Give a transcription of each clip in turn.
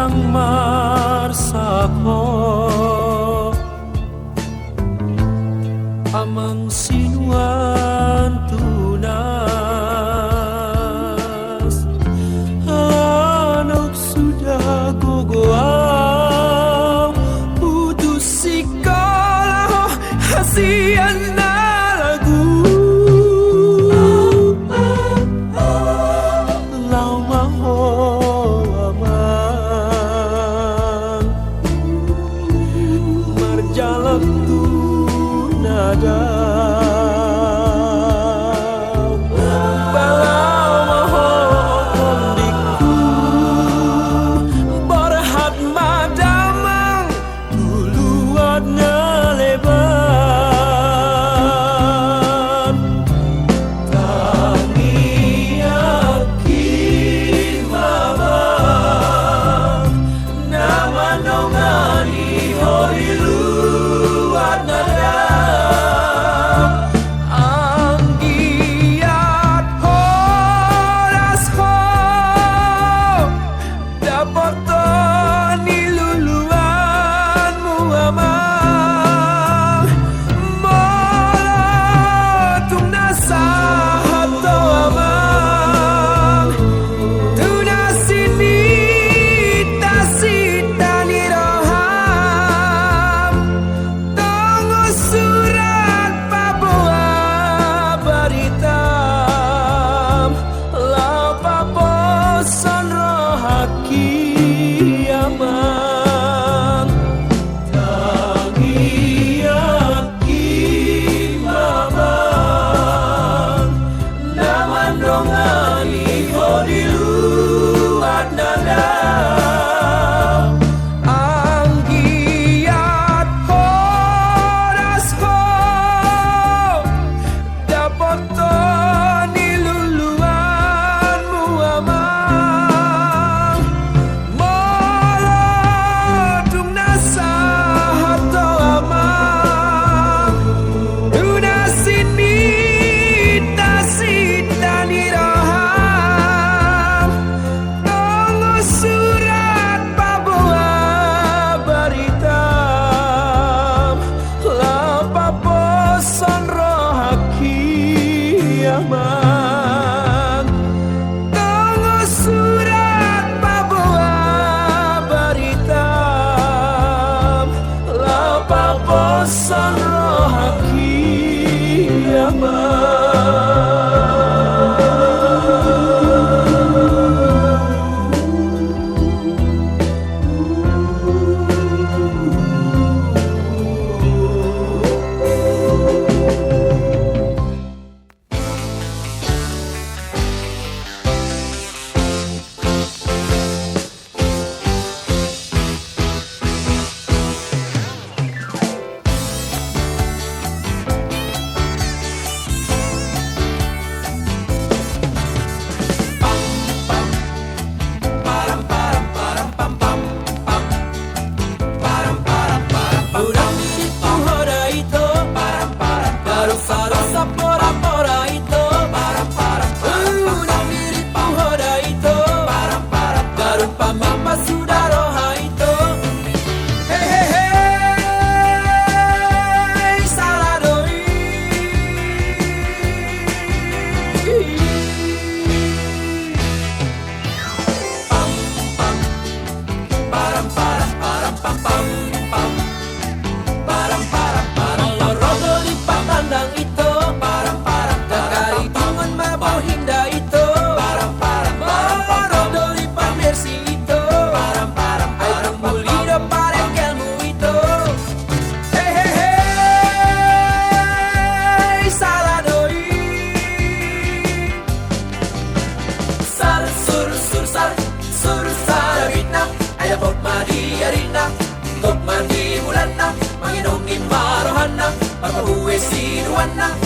yang marsako amang sinuan tunas anak sudah gogoang putus sekolah hasian lagu lau maho aman marjalam tunada San Rohaki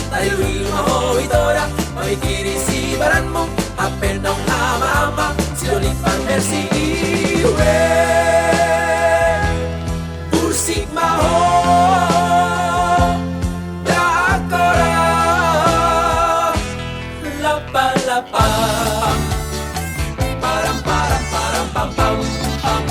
Tayuin mo itora, makikiri si baran mo, apen ng ama-ama, sinulit pang mercy iwe. Bursik maho, dakora, lapa-lapa, param-param, param-pam-pam, pam.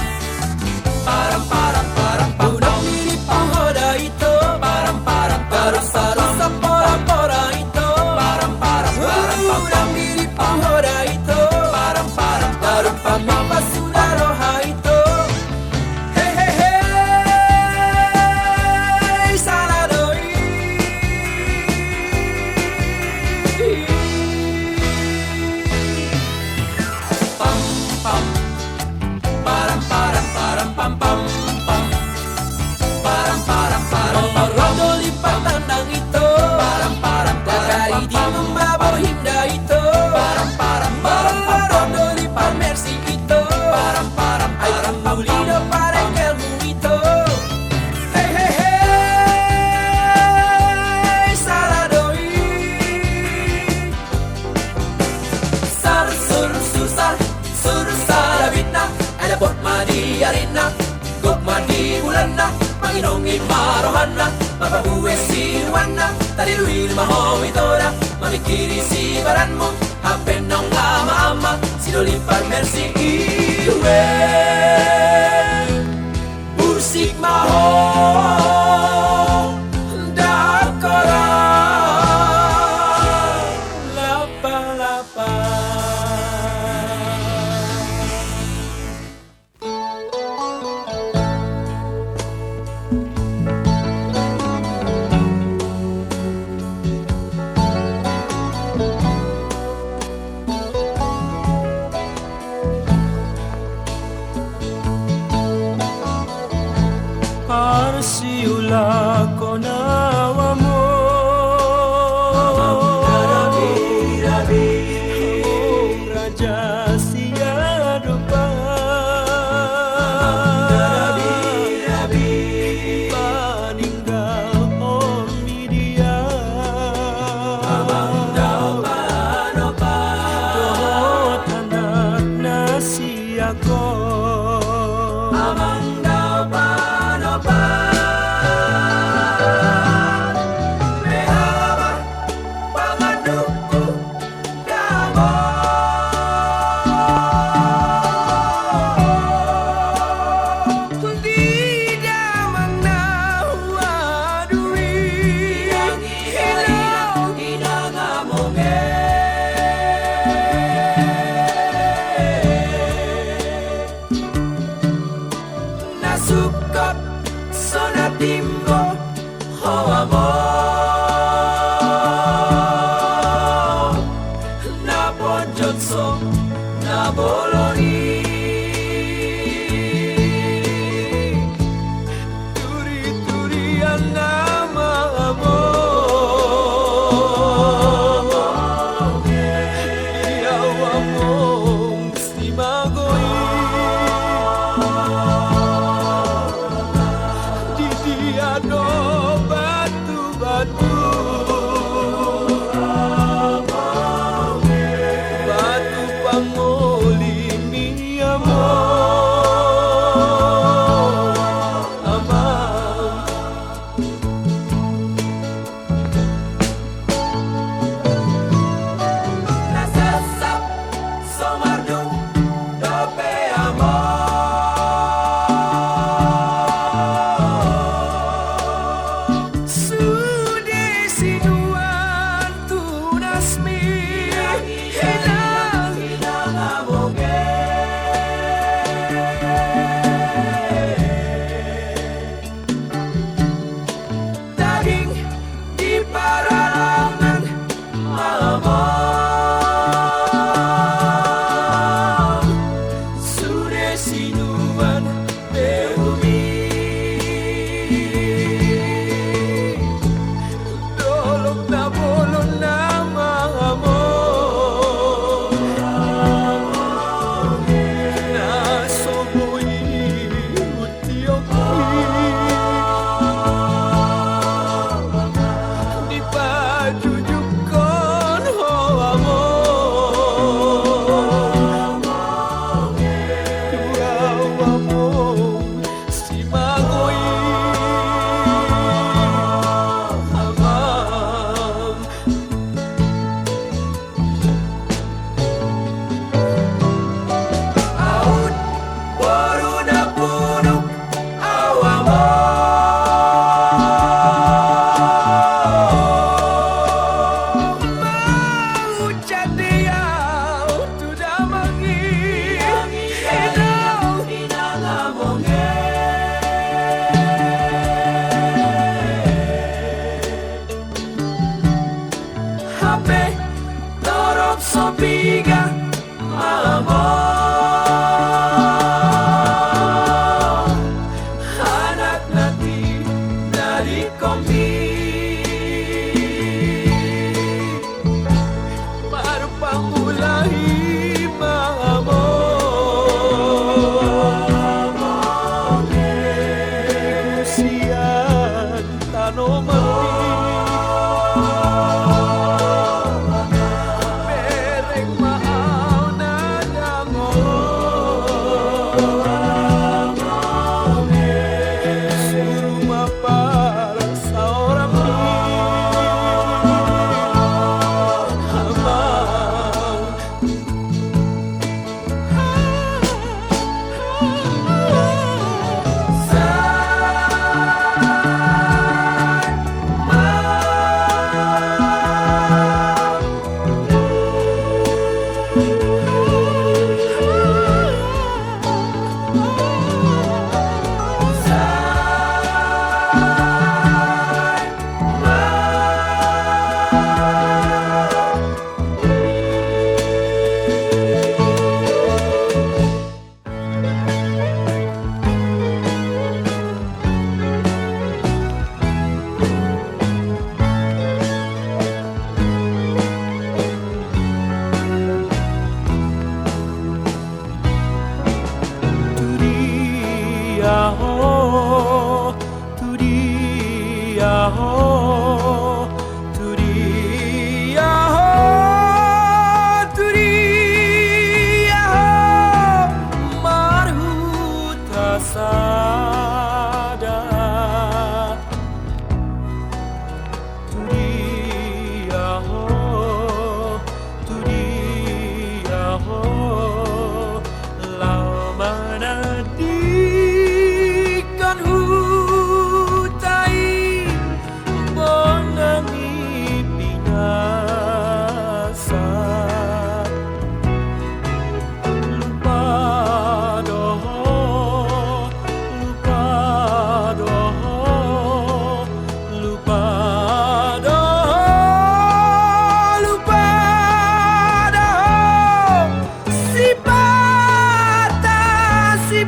di arena, gokma di bulanna, manginongin marohanna, mapabuwe si Juana, tadi luil mahoitora, mamikiri si baranmo, apenong ama-ama, sinulipar mersi iwe, bursik maho. Arsiula konawa mo Raja siyarupa Paninggal om media Dohot anak nasi ako Sukot sona timbo hoa mo na pojot so na boloni turi-turian nama mo yawa mo mesti magoi Tiada batu-batu Batu pangoli mi amor Amar Nasasap somardu dope amor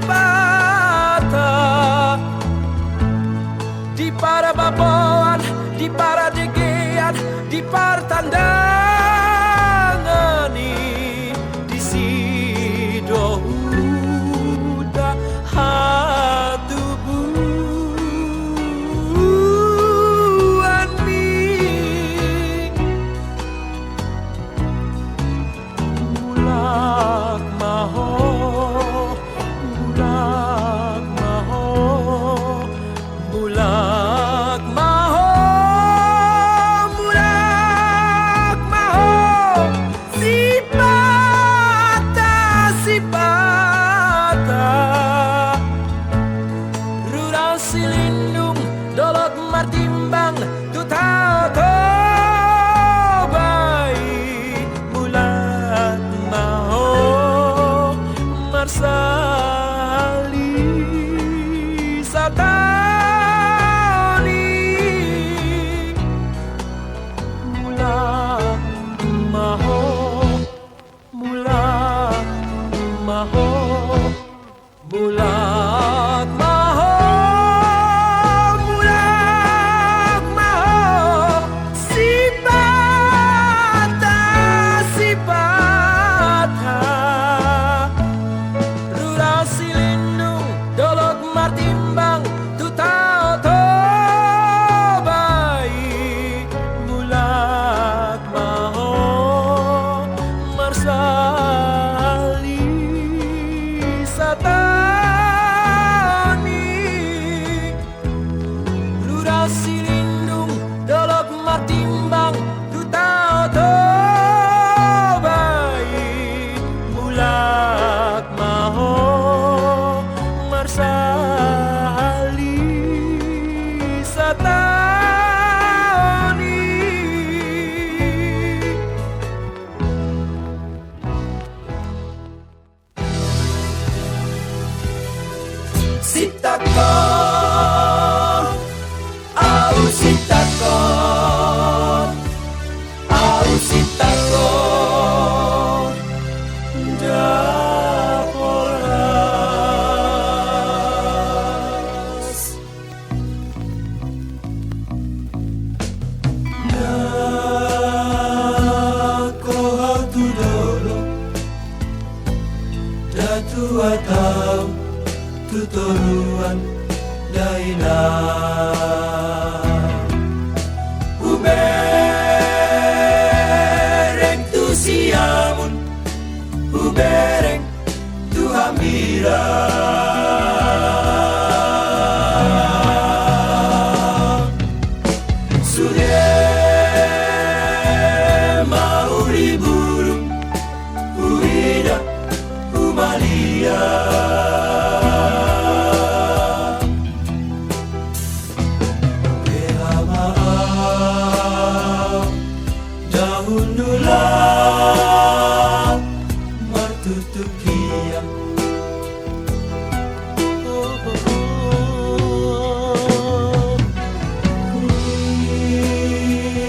patah di para baboan, di para degean, di partandangan di sido udah hatubuan mulak maho mulak maho si patah rurang silindung dolot martimbang tu tau tobai mulak maho marsali satani mulak maho mulak maho mulak maho mulak maho si patah rurang silindung dolot martimbang tu tau tobai mulak maho marsali satani rurang silindung dolot martimbang tu tau tobai mulak maho marsali satani sitakon au sitakon daporas dako hatu dolo datu atau tutoruan daina ubereng tu siamun ubereng tu hamira sudah mau burung uida umalia Hundulang martutuk kia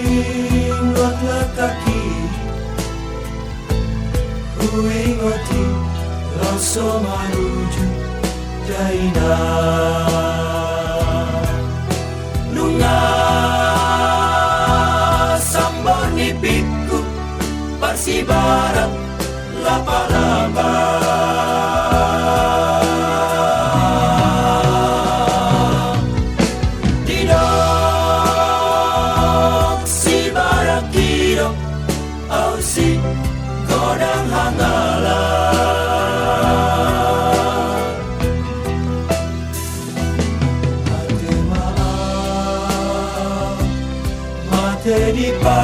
Huingotlah kaki Huingoti Rasa maruju Daina Nunga Sambon nipiku Parsibarang lapa-lapa Didok si barang kidok Au si godang hangala Mate maaf Mate dipan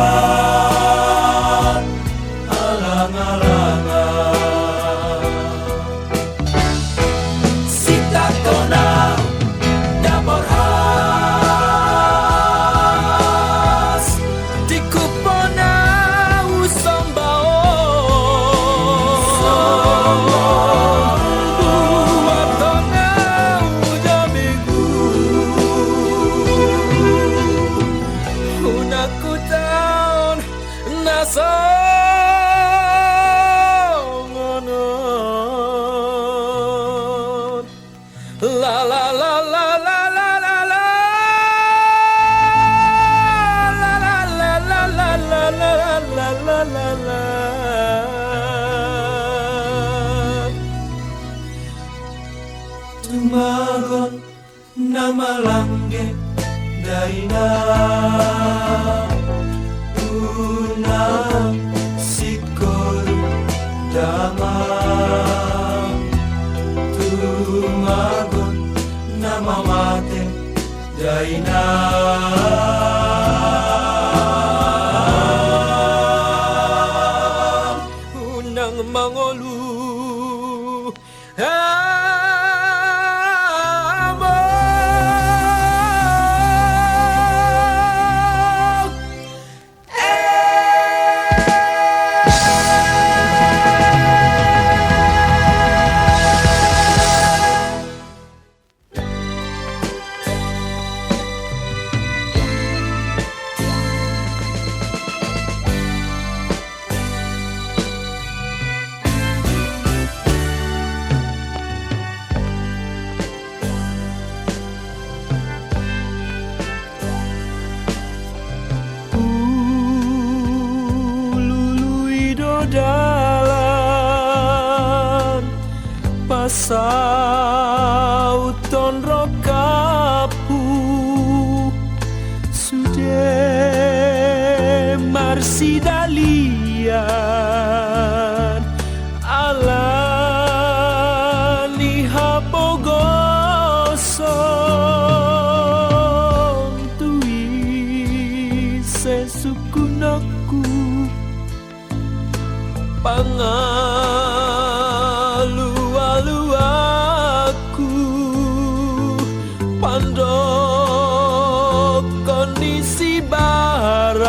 Sitakona dapur khas di kupona usombao buat tona udah minggu unaku tahun La la la la la la la la. La la la la la la la la la la la. Tumagon na malangge daina unang sikoru damang tumagon na mamate daina unang mangolu dalan pasauton rokapu sude marsi dalian alani hapogoson tui sesukunaku pangalu-alu aku pandok kondisi baran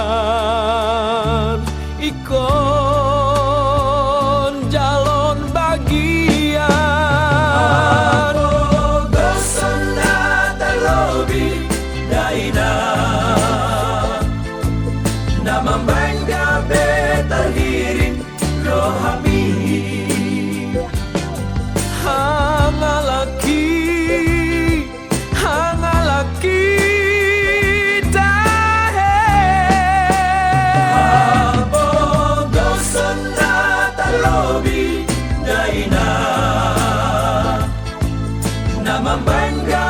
ikon jalon bagian gosana terlobi daina nama bangga terhiring rohami hangalaki dahe abogosana talobi daina nama bangga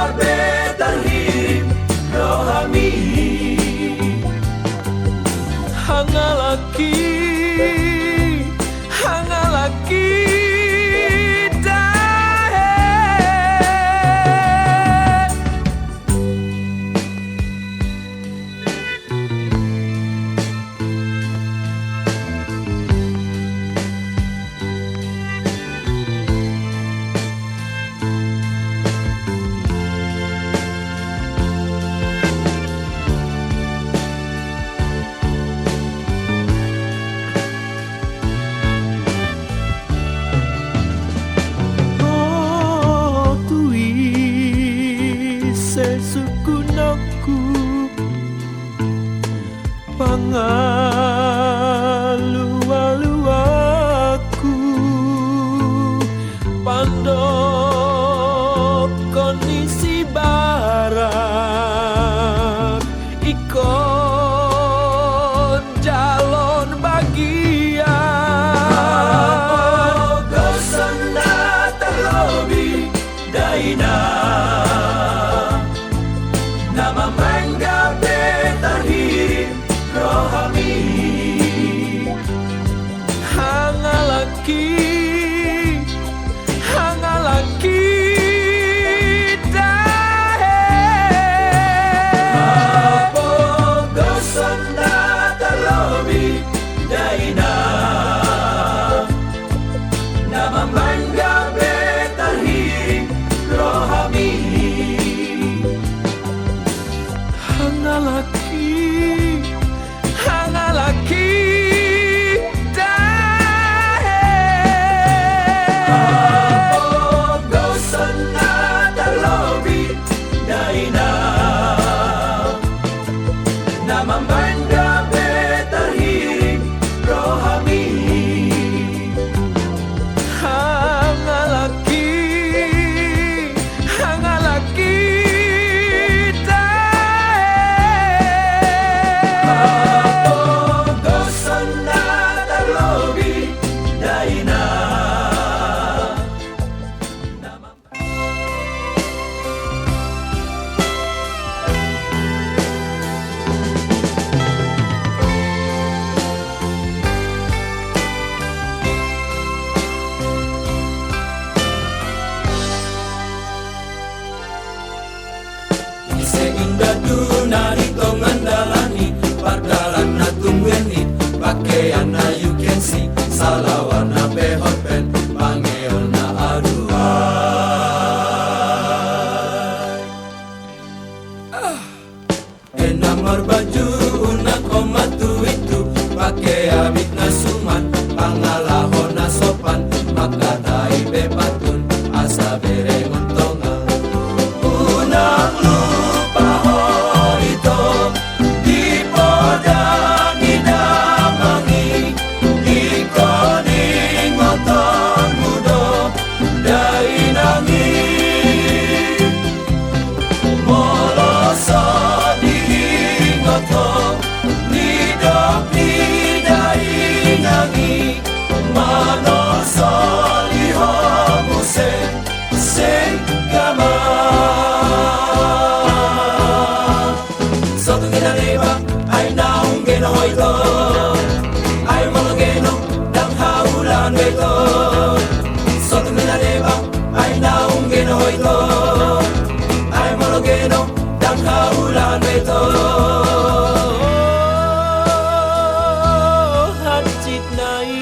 terhiring rohami hangalaki dahe sesukunaku pangalu-alu aku pandok kondisi barat ikon jalon bagian gosana terlobi daina nama bangga terhiring rohami hangalaki indah dunari tongan dalani pardalan na tungweni pakaian na you can see salawar na behot pen pangeol na aduhai enamor baju unak omatu itu pakai abit na suman pangalahon na sopan maka tai bepatun asa berengon tonga unang lupa ho ito di podang idamangi ikoning motor mudo dai nangi moloso di ngoto nidok di dai nangi manoso liho muse sen gama satu kita leba ay naung geno ito ay mga geno dang haulan ito satu kita leba ay naung geno ito ay mga geno dang haulan ito hajit nai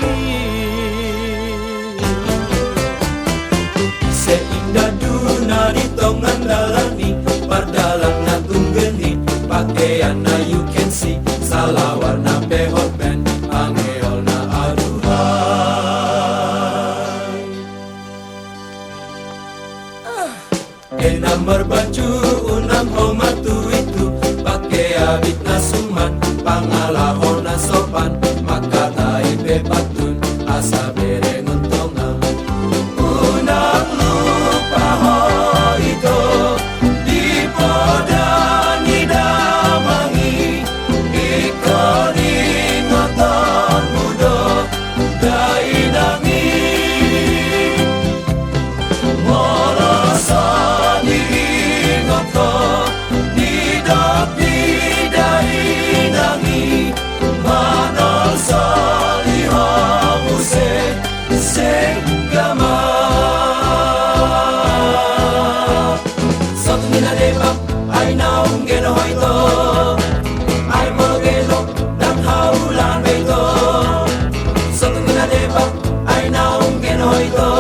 seindah dunari tongan dalani pardalan na tunggeni pakaian na you can see salawar na behot pen pangeol na aduhai enamor baju unang homatu itu pakai abit na suman pangalahon na sopan maka tai bepatun asa berengon tonga unang lupa ho ito di podang idamangi ikoning oton mudo dai nangi moloso di ngoto nidok di dai nangi manoso liho muse sen gama satu mina leba ay naung geno ito ay mga geno dang haulan ito satu mina leba ay naung geno ito